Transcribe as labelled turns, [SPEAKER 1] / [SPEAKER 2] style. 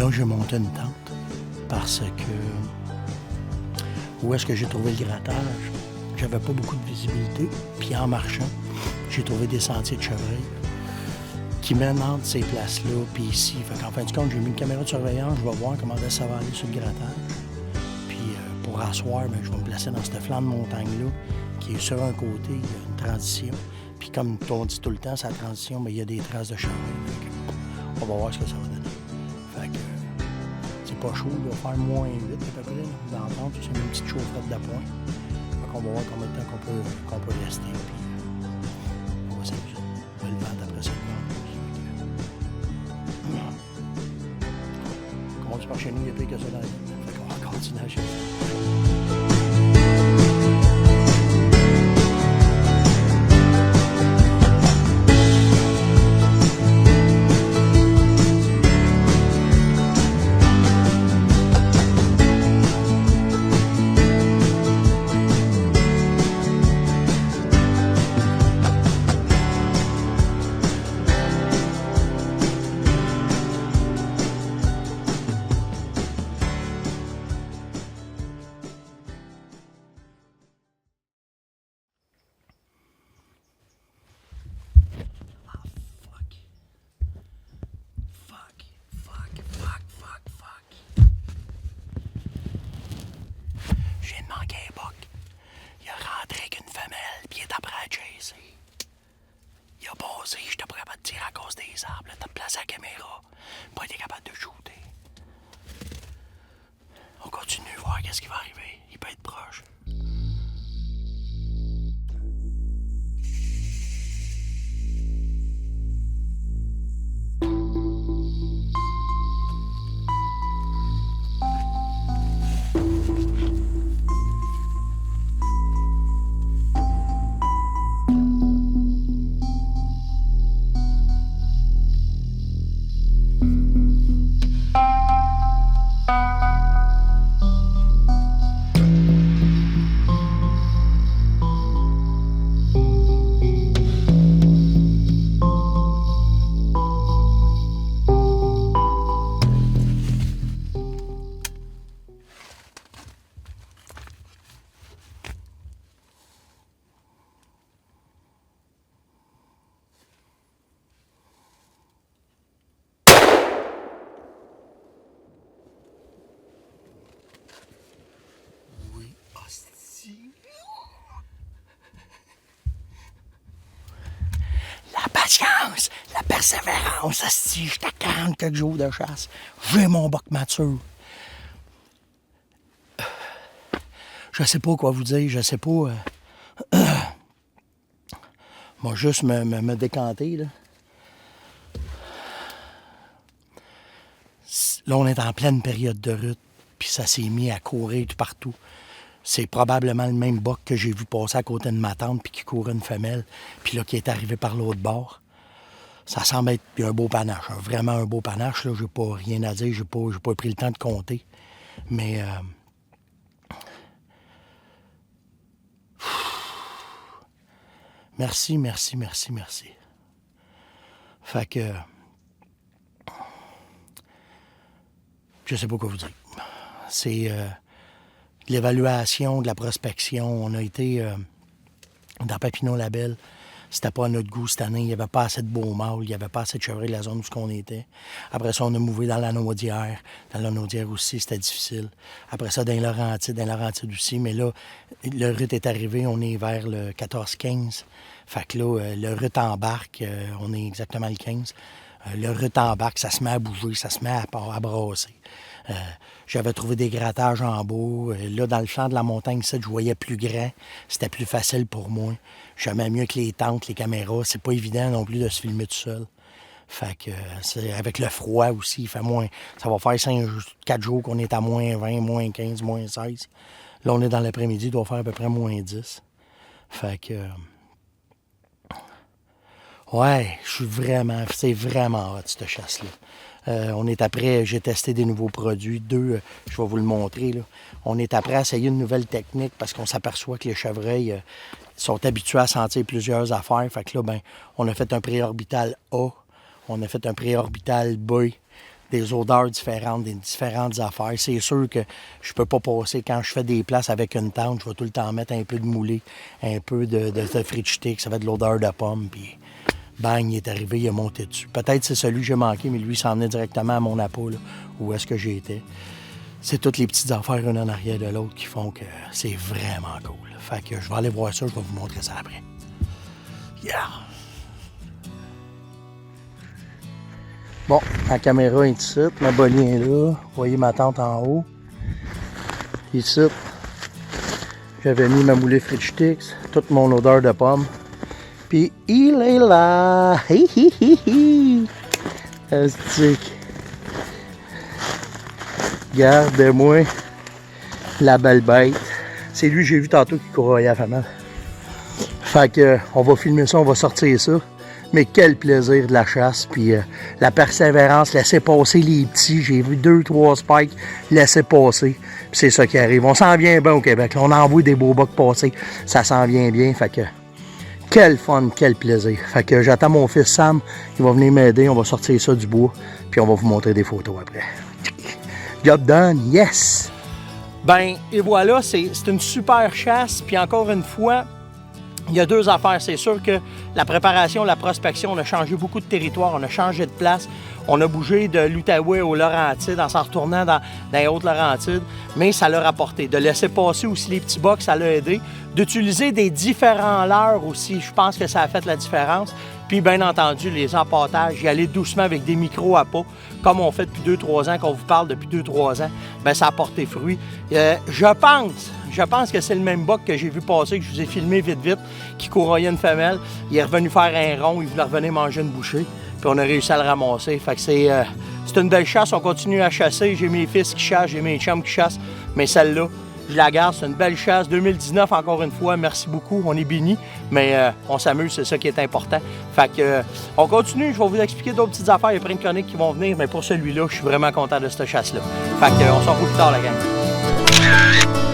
[SPEAKER 1] là, j'ai monté une tente parce que où est-ce que j'ai trouvé le grattage? J'avais pas beaucoup de visibilité. Puis en marchant, j'ai trouvé des sentiers de chevreuil qui mènent entre ces places-là puis ici. Fait qu'en fin de compte, j'ai mis une caméra de surveillance. Je vais voir comment ça va aller sur le grattage. Puis pour asseoir, ben, je vais me placer dans ce flanc de montagne-là qui est sur un côté, il y a une transition. Puis comme on dit tout le temps, sa transition, bien, il y a des traces de chevreuil. On va voir ce que ça va donner. Fait que c'est pas chaud, il va faire -8 à peu près. Dans le temps, c'est une petite chaufferette d'appoint. Fait qu'on va voir combien de temps qu'on peut rester. Puis on va s'amuser. Le vent après ça, on dit par chez nous, il y a pire que ça dans la vie. Fait qu'on va continuer à chercher. J'ai manqué un buck. Il a rentré avec une femelle, puis il est après à chasser. Il a posé, j'étais pas capable de tirer à cause des arbres. T'as placé la caméra, pas été capable de shooter. On continue à voir qu'est-ce qui va arriver. Il peut être proche. La patience, la persévérance, asti, j'étais à 40 quelques jours de chasse. J'ai mon boc mature. Je sais pas quoi vous dire, je sais pas. Moi, juste me décanter, là. Là, on est en pleine période de rut, puis ça s'est mis à courir tout partout. C'est probablement le même boc que j'ai vu passer à côté de ma tante, puis qui courait une femelle, puis là, qui est arrivé par l'autre bord. Ça semble être un beau panache, vraiment un beau panache. Là, j'ai pas rien à dire, j'ai pas pris le temps de compter. Mais merci. Fait que je sais pas quoi vous dire. C'est de l'évaluation, de la prospection. On a été dans Papineau-Labelle. C'était pas à notre goût cette année. Il n'y avait pas assez de beaux mâles. Il n'y avait pas assez de chevreuils de la zone où on était. Après ça, on a mouvé dans la Naudière. Dans la Naudière aussi, c'était difficile. Après ça, dans les Laurentides aussi. Mais là, le rut est arrivé. On est vers le 14-15. Fait que là, le rut embarque. On est exactement le 15. Le rut embarque, ça se met à bouger, ça se met à brasser. J'avais trouvé des grattages en bas. Là, dans le flanc de la montagne, je voyais plus grand. C'était plus facile pour moi. J'aimais mieux que les tentes, les caméras. C'est pas évident non plus de se filmer tout seul. Fait que c'est avec le froid aussi, il fait moins. Ça va faire 4 jours qu'on est à -20, -15, -16. Là, on est dans l'après-midi, il doit faire à peu près -10. Fait que ouais, c'est vraiment hot, cette chasse-là. On est après, j'ai testé des nouveaux produits. Je vais vous le montrer, là. On est après à essayer une nouvelle technique parce qu'on s'aperçoit que les chevreuils sont habitués à sentir plusieurs affaires. Fait que là, ben, on a fait un préorbital A, on a fait un préorbital B, des odeurs différentes, des différentes affaires. C'est sûr que je peux pas passer, quand je fais des places avec une tente, je vais tout le temps mettre un peu de moulé, un peu de fridge stick, ça va de l'odeur de pomme, puis bang, il est arrivé, il est monté dessus. Peut-être c'est celui que j'ai manqué, mais lui, il s'en venait directement à mon appât, là, où est-ce que j'étais. C'est toutes les petites affaires une en arrière de l'autre qui font que c'est vraiment cool. Fait que je vais aller voir ça, je vais vous montrer ça après. Yeah! Bon, la caméra est ici, ma bolie est là. Vous voyez ma tente en haut. Ici, j'avais mis ma moulée Fridge Sticks, toute mon odeur de pomme. Puis il est là! Hi hi hi hi! Astique! Regardez-moi la belle bête. C'est lui que j'ai vu tantôt qui courroyait à Famal. Fait que on va filmer ça, on va sortir ça. Mais quel plaisir de la chasse, puis la persévérance, laisser passer les petits. J'ai vu 2-3 spikes, laisser passer. Puis c'est ça qui arrive. On s'en vient bien au Québec. Là, on envoie des beaux bucks passer. Ça s'en vient bien. Fait que quel fun, quel plaisir. Fait que j'attends mon fils Sam. Il va venir m'aider. On va sortir ça du bois. Puis on va vous montrer des photos après. Job done, yes! Ben, et voilà, c'est une super chasse. Puis encore une fois, il y a deux affaires. C'est sûr que la préparation, la prospection, on a changé beaucoup de territoire, on a changé de place. On a bougé de l'Outaouais aux Laurentides en s'en retournant dans les Hautes-Laurentides, mais ça l'a rapporté. De laisser passer aussi les petits bocs, ça l'a aidé. D'utiliser des différents leurres aussi, je pense que ça a fait la différence. Puis bien entendu, les empâtages, y aller doucement avec des micros à pas, comme on fait depuis 2-3 ans, qu'on vous parle depuis 2-3 ans, bien ça a porté fruit. Je pense que c'est le même boc que j'ai vu passer, que je vous ai filmé vite, qui courroyait une femelle. Il est revenu faire un rond, il voulait revenir manger une bouchée. Puis on a réussi à le ramasser. Fait que c'est une belle chasse, on continue à chasser. J'ai mes fils qui chassent, j'ai mes chums qui chassent. Mais celle-là, je la garde, c'est une belle chasse. 2019, encore une fois, merci beaucoup. On est bénis, mais on s'amuse, c'est ça qui est important. Fait que on continue, je vais vous expliquer d'autres petites affaires. Il y a plein de chroniques qui vont venir, mais pour celui-là, je suis vraiment content de cette chasse-là. Fait que on s'en retrouve plus tard, la gang.